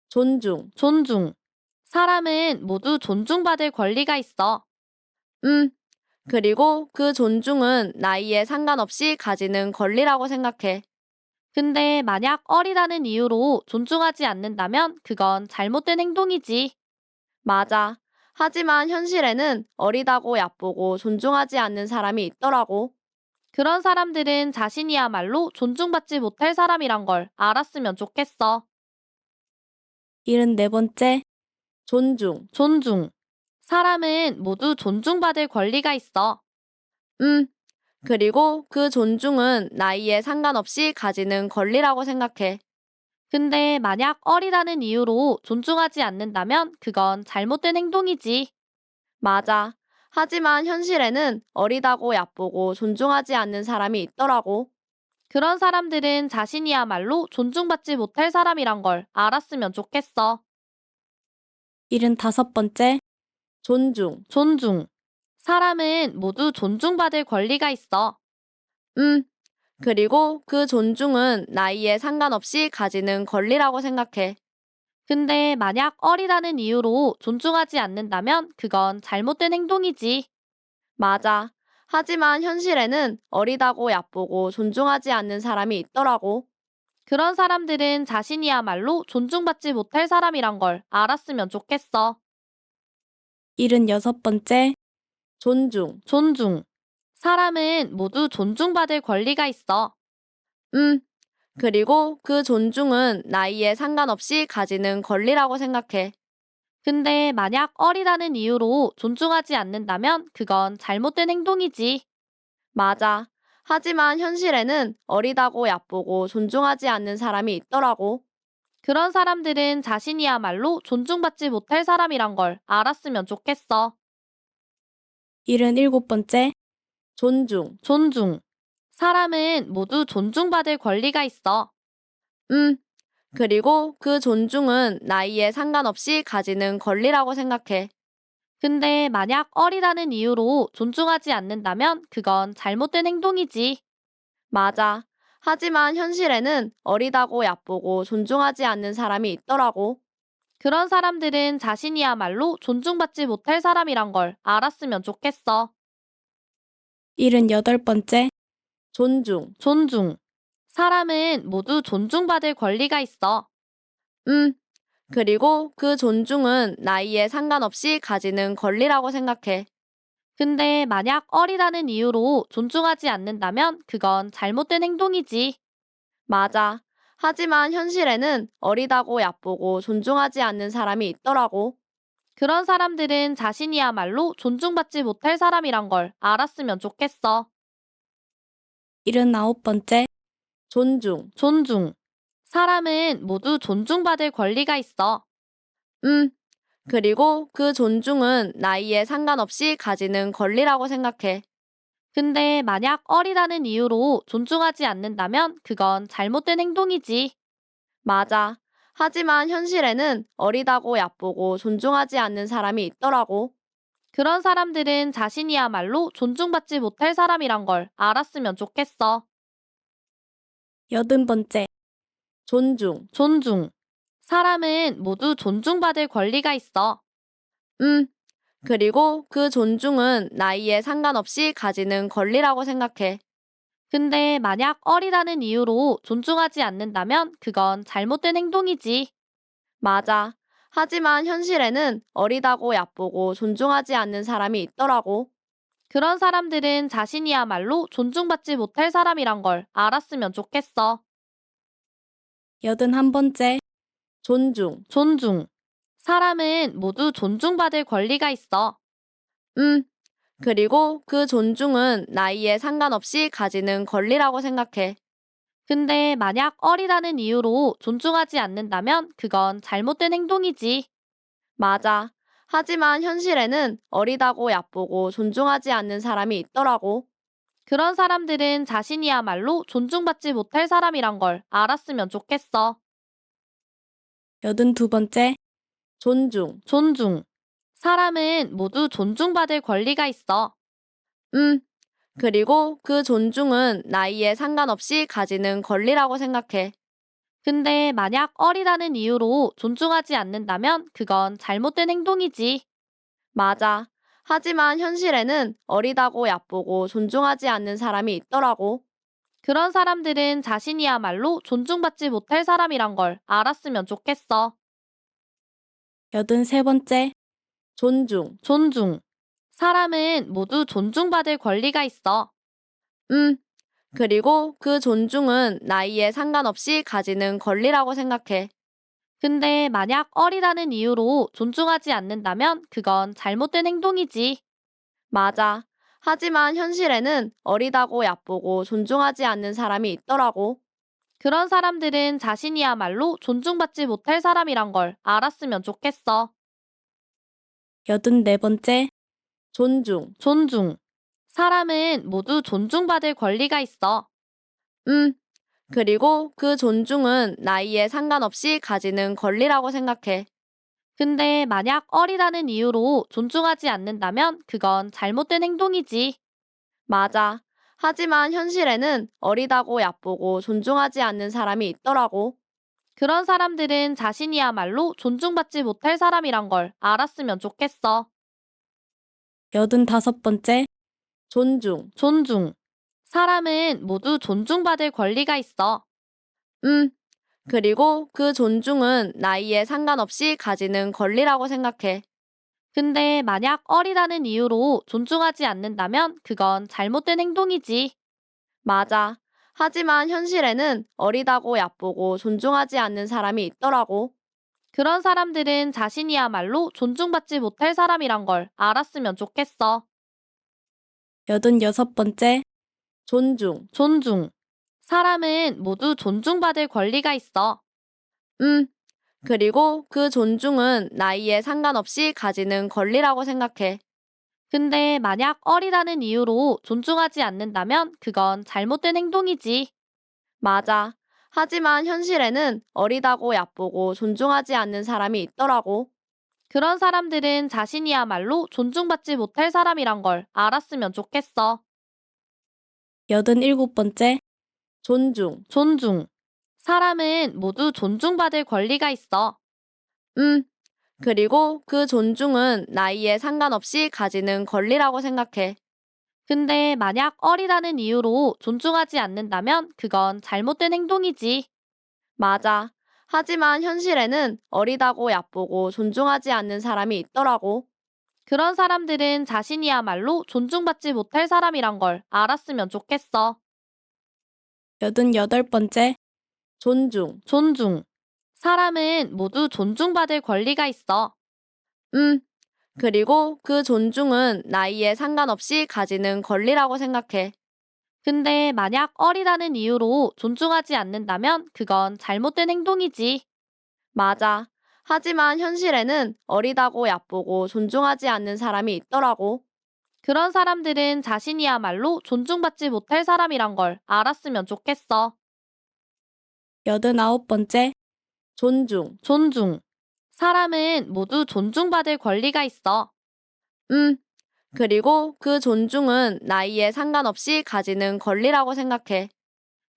존중. 사람은 모두 존중받을 권리가 있어. 그리고 그 존중은 나이에 상관없이 가지는 권리라고 생각해. 근데 만약 어리다는 이유로 존중하지 않는다면 그건 잘못된 행동이지. 맞아. 하지만 현실에는 어리다고 얕보고 존중하지 않는 사람이 있더라고. 그런 사람들은 자신이야말로 존중받지 못할 사람이란 걸 알았으면 좋겠어. 74번째. 존중. 사람은 모두 존중받을 권리가 있어. 그리고 그 존중은 나이에 상관없이 가지는 권리라고 생각해. 근데 만약 어리다는 이유로 존중하지 않는다면 그건 잘못된 행동이지. 맞아. 하지만 현실에는 어리다고 얕보고 존중하지 않는 사람이 있더라고. 그런 사람들은 자신이야말로 존중받지 못할 사람이란 걸 알았으면 좋겠어. 75번째. 존중. 사람은 모두 존중받을 권리가 있어. 그리고 그 존중은 나이에 상관없이 가지는 권리라고 생각해. 근데 만약 어리다는 이유로 존중하지 않는다면 그건 잘못된 행동이지. 맞아. 하지만 현실에는 어리다고 얕보고 존중하지 않는 사람이 있더라고. 그런 사람들은 자신이야말로 존중받지 못할 사람이란 걸 알았으면 좋겠어. 76번째. 존중. 사람은 모두 존중받을 권리가 있어. 그리고 그 존중은 나이에 상관없이 가지는 권리라고 생각해. 근데 만약 어리다는 이유로 존중하지 않는다면 그건 잘못된 행동이지. 맞아. 하지만 현실에는 어리다고 얕보고 존중하지 않는 사람이 있더라고. 그런 사람들은 자신이야말로 존중받지 못할 사람이란 걸 알았으면 좋겠어. 77번째. 존중. 사람은 모두 존중받을 권리가 있어. 그리고 그 존중은 나이에 상관없이 가지는 권리라고 생각해. 근데 만약 어리다는 이유로 존중하지 않는다면 그건 잘못된 행동이지. 맞아. 하지만 현실에는 어리다고 얕보고 존중하지 않는 사람이 있더라고. 그런 사람들은 자신이야말로 존중받지 못할 사람이란 걸 알았으면 좋겠어. 78번째. 존중. 사람은 모두 존중받을 권리가 있어. 그리고 그 존중은 나이에 상관없이 가지는 권리라고 생각해. 근데 만약 어리다는 이유로 존중하지 않는다면 그건 잘못된 행동이지. 맞아. 하지만 현실에는 어리다고 얕보고 존중하지 않는 사람이 있더라고. 그런 사람들은 자신이야말로 존중받지 못할 사람이란 걸 알았으면 좋겠어. 79번째. 존중. 사람은 모두 존중받을 권리가 있어. 그리고 그 존중은 나이에 상관없이 가지는 권리라고 생각해. 근데 만약 어리다는 이유로 존중하지 않는다면 그건 잘못된 행동이지. 맞아. 하지만 현실에는 어리다고 얕보고 존중하지 않는 사람이 있더라고. 그런 사람들은 자신이야말로 존중받지 못할 사람이란 걸 알았으면 좋겠어. 80번째. 존중. 사람은 모두 존중받을 권리가 있어. 그리고 그 존중은 나이에 상관없이 가지는 권리라고 생각해. 근데 만약 어리다는 이유로 존중하지 않는다면 그건 잘못된 행동이지. 맞아. 하지만 현실에는 어리다고 얕보고 존중하지 않는 사람이 있더라고. 그런 사람들은 자신이야말로 존중받지 못할 사람이란 걸 알았으면 좋겠어. 81번째. 존중. 사람은 모두 존중받을 권리가 있어. 그리고 그 존중은 나이에 상관없이 가지는 권리라고 생각해. 근데 만약 어리다는 이유로 존중하지 않는다면 그건 잘못된 행동이지. 맞아. 하지만 현실에는 어리다고 얕보고 존중하지 않는 사람이 있더라고. 그런 사람들은 자신이야말로 존중받지 못할 사람이란 걸 알았으면 좋겠어. 82번째. 존중. 사람은 모두 존중받을 권리가 있어. 그리고 그 존중은 나이에 상관없이 가지는 권리라고 생각해. 근데 만약 어리다는 이유로 존중하지 않는다면 그건 잘못된 행동이지. 맞아. 하지만 현실에는 어리다고 얕보고 존중하지 않는 사람이 있더라고. 그런 사람들은 자신이야말로 존중받지 못할 사람이란 걸 알았으면 좋겠어. 83번째. 존중. 사람은 모두 존중받을 권리가 있어. 그리고 그 존중은 나이에 상관없이 가지는 권리라고 생각해. 근데 만약 어리다는 이유로 존중하지 않는다면 그건 잘못된 행동이지. 맞아. 하지만 현실에는 어리다고 얕보고 존중하지 않는 사람이 있더라고. 그런 사람들은 자신이야말로 존중받지 못할 사람이란 걸 알았으면 좋겠어. 84번째. 존중. 사람은 모두 존중받을 권리가 있어. 그리고 그 존중은 나이에 상관없이 가지는 권리라고 생각해. 근데 만약 어리다는 이유로 존중하지 않는다면 그건 잘못된 행동이지. 맞아. 하지만 현실에는 어리다고 얕보고 존중하지 않는 사람이 있더라고. 그런 사람들은 자신이야말로 존중받지 못할 사람이란 걸 알았으면 좋겠어. 85번째. 존중. 사람은 모두 존중받을 권리가 있어. 그리고 그 존중은 나이에 상관없이 가지는 권리라고 생각해. 근데 만약 어리다는 이유로 존중하지 않는다면 그건 잘못된 행동이지. 맞아. 하지만 현실에는 어리다고 얕보고 존중하지 않는 사람이 있더라고. 그런 사람들은 자신이야말로 존중받지 못할 사람이란 걸 알았으면 좋겠어. 86번째, 존중. 사람은 모두 존중받을 권리가 있어. 그리고 그 존중은 나이에 상관없이 가지는 권리라고 생각해. 근데 만약 어리다는 이유로 존중하지 않는다면 그건 잘못된 행동이지. 맞아. 하지만 현실에는 어리다고 얕보고 존중하지 않는 사람이 있더라고. 그런 사람들은 자신이야말로 존중받지 못할 사람이란 걸 알았으면 좋겠어. 87번째, 존중. 사람은 모두 존중받을 권리가 있어. 그리고 그 존중은 나이에 상관없이 가지는 권리라고 생각해. 근데 만약 어리다는 이유로 존중하지 않는다면 그건 잘못된 행동이지. 맞아. 하지만 현실에는 어리다고 얕보고 존중하지 않는 사람이 있더라고. 그런 사람들은 자신이야말로 존중받지 못할 사람이란 걸 알았으면 좋겠어. 88번째, 존중. 사람은 모두 존중받을 권리가 있어. 그리고 그 존중은 나이에 상관없이 가지는 권리라고 생각해. 근데 만약 어리다는 이유로 존중하지 않는다면 그건 잘못된 행동이지. 맞아. 하지만 현실에는 어리다고 얕보고 존중하지 않는 사람이 있더라고. 그런 사람들은 자신이야말로 존중받지 못할 사람이란 걸 알았으면 좋겠어. 89번째, 존중. 사람은 모두 존중받을 권리가 있어. 그리고 그 존중은 나이에 상관없이 가지는 권리라고 생각해.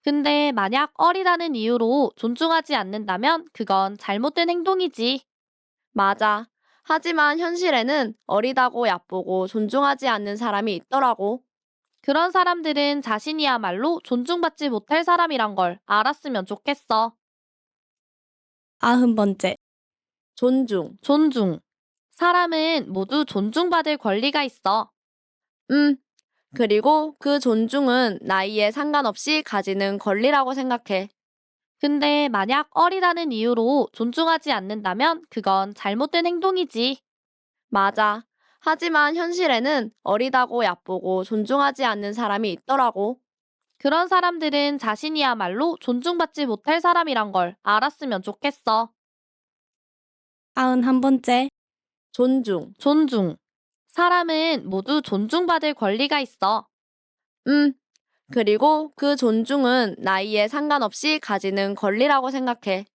근데 만약 어리다는 이유로 존중하지 않는다면 그건 잘못된 행동이지. 맞아. 하지만 현실에는 어리다고 얕보고 존중하지 않는 사람이 있더라고. 그런 사람들은 자신이야말로 존중받지 못할 사람이란 걸 알았으면 좋겠어. 90번째, 존중. 사람은 모두 존중받을 권리가 있어. 그리고 그 존중은 나이에 상관없이 가지는 권리라고 생각해. 근데 만약 어리다는 이유로 존중하지 않는다면 그건 잘못된 행동이지. 맞아. 하지만 현실에는 어리다고 얕보고 존중하지 않는 사람이 있더라고. 그런 사람들은 자신이야말로 존중받지 못할 사람이란 걸 알았으면 좋겠어. 91번째, 존중. 사람은 모두 존중받을 권리가 있어. 그리고 그 존중은 나이에 상관없이 가지는 권리라고 생각해.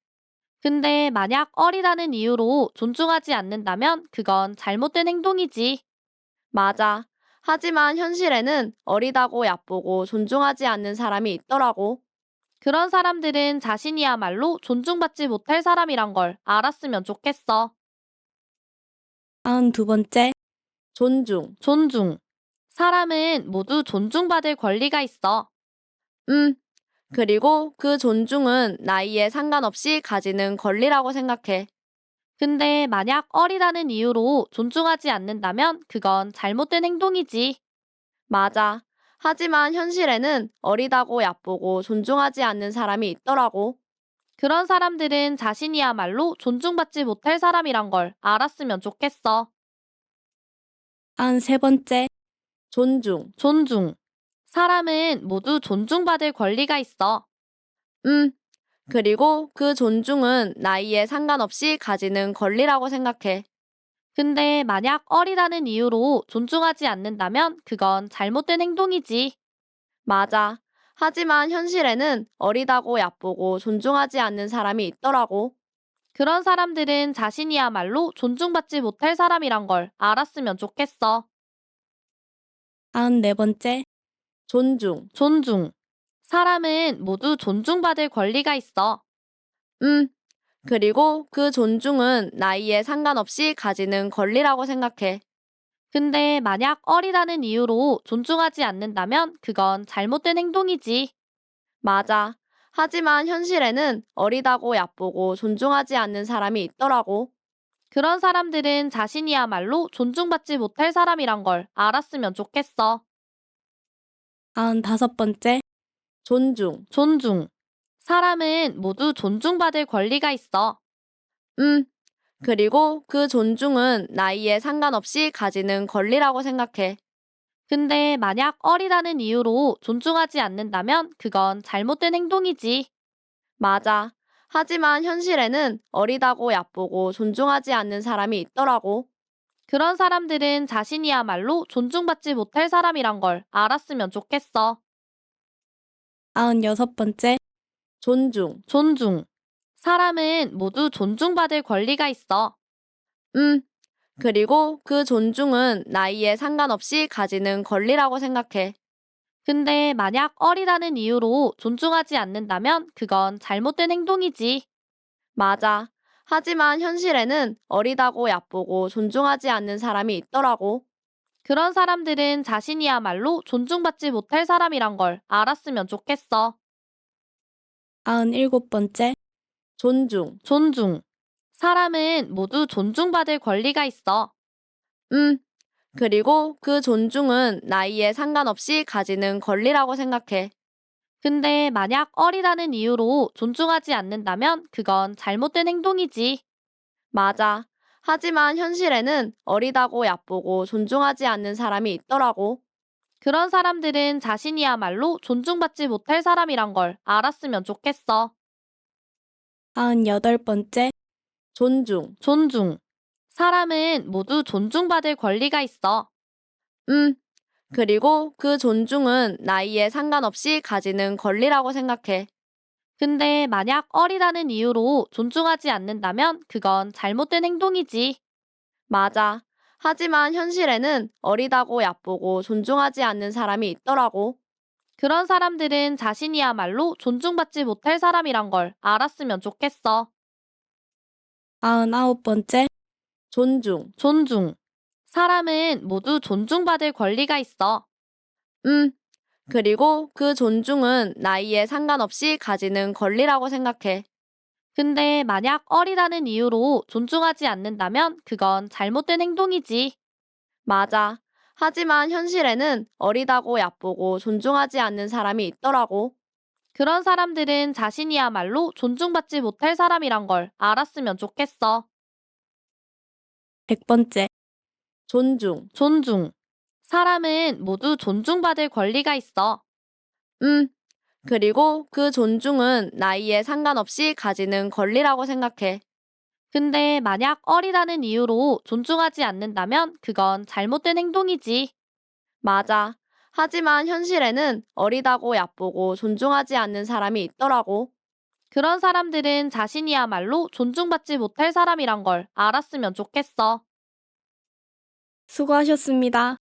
근데 만약 어리다는 이유로 존중하지 않는다면 그건 잘못된 행동이지. 맞아. 하지만 현실에는 어리다고 얕보고 존중하지 않는 사람이 있더라고. 그런 사람들은 자신이야말로 존중받지 못할 사람이란 걸 알았으면 좋겠어. 92번째, 존중. 사람은 모두 존중받을 권리가 있어. 그리고 그 존중은 나이에 상관없이 가지는 권리라고 생각해. 근데 만약 어리다는 이유로 존중하지 않는다면 그건 잘못된 행동이지. 맞아. 하지만 현실에는 어리다고 얕보고 존중하지 않는 사람이 있더라고. 그런 사람들은 자신이야말로 존중받지 못할 사람이란 걸 알았으면 좋겠어. 93번째, 존중. 사람은 모두 존중받을 권리가 있어. 그리고 그 존중은 나이에 상관없이 가지는 권리라고 생각해. 근데 만약 어리다는 이유로 존중하지 않는다면 그건 잘못된 행동이지. 맞아. 하지만 현실에는 어리다고 얕보고 존중하지 않는 사람이 있더라고. 그런 사람들은 자신이야말로 존중받지 못할 사람이란 걸 알았으면 좋겠어. 94번째, 존중. 사람은 모두 존중받을 권리가 있어. 그리고 그 존중은 나이에 상관없이 가지는 권리라고 생각해. 근데 만약 어리다는 이유로 존중하지 않는다면 그건 잘못된 행동이지. 맞아. 하지만 현실에는 어리다고 얕보고 존중하지 않는 사람이 있더라고. 그런 사람들은 자신이야말로 존중받지 못할 사람이란 걸 알았으면 좋겠어. 95번째, 존중. 사람은 모두 존중받을 권리가 있어. 그리고 그 존중은 나이에 상관없이 가지는 권리라고 생각해. 근데 만약 어리다는 이유로 존중하지 않는다면 그건 잘못된 행동이지. 맞아. 하지만 현실에는 어리다고 얕보고 존중하지 않는 사람이 있더라고. 그런 사람들은 자신이야말로 존중받지 못할 사람이란 걸 알았으면 좋겠어. 96번째, 존중. 사람은 모두 존중받을 권리가 있어. 그리고 그 존중은 나이에 상관없이 가지는 권리라고 생각해. 근데 만약 어리다는 이유로 존중하지 않는다면 그건 잘못된 행동이지. 맞아. 하지만 현실에는 어리다고 얕보고 존중하지 않는 사람이 있더라고. 그런 사람들은 자신이야말로 존중받지 못할 사람이란 걸 알았으면 좋겠어. 97번째, 존중. 사람은 모두 존중받을 권리가 있어. 그리고 그 존중은 나이에 상관없이 가지는 권리라고 생각해. 근데 만약 어리다는 이유로 존중하지 않는다면 그건 잘못된 행동이지. 맞아. 하지만 현실에는 어리다고 얕보고 존중하지 않는 사람이 있더라고. 그런 사람들은 자신이야말로 존중받지 못할 사람이란 걸 알았으면 좋겠어. 98번째, 존중. 사람은 모두 존중받을 권리가 있어. 그리고 그 존중은 나이에 상관없이 가지는 권리라고 생각해. 근데 만약 어리다는 이유로 존중하지 않는다면 그건 잘못된 행동이지. 맞아. 하지만 현실에는 어리다고 얕보고 존중하지 않는 사람이 있더라고. 그런 사람들은 자신이야말로 존중받지 못할 사람이란 걸 알았으면 좋겠어. 99번째, 존중. 사람은 모두 존중받을 권리가 있어. 그리고 그 존중은 나이에 상관없이 가지는 권리라고 생각해. 근데 만약 어리다는 이유로 존중하지 않는다면 그건 잘못된 행동이지. 맞아. 하지만 현실에는 어리다고 얕보고 존중하지 않는 사람이 있더라고. 그런 사람들은 자신이야말로 존중받지 못할 사람이란 걸 알았으면 좋겠어. 100번째, 존중. 사람은 모두 존중받을 권리가 있어. 그리고 그 존중은 나이에 상관없이 가지는 권리라고 생각해. 근데 만약 어리다는 이유로 존중하지 않는다면 그건 잘못된 행동이지. 맞아. 하지만 현실에는 어리다고 얕보고 존중하지 않는 사람이 있더라고. 그런 사람들은 자신이야말로 존중받지 못할 사람이란 걸 알았으면 좋겠어. 수고하셨습니다.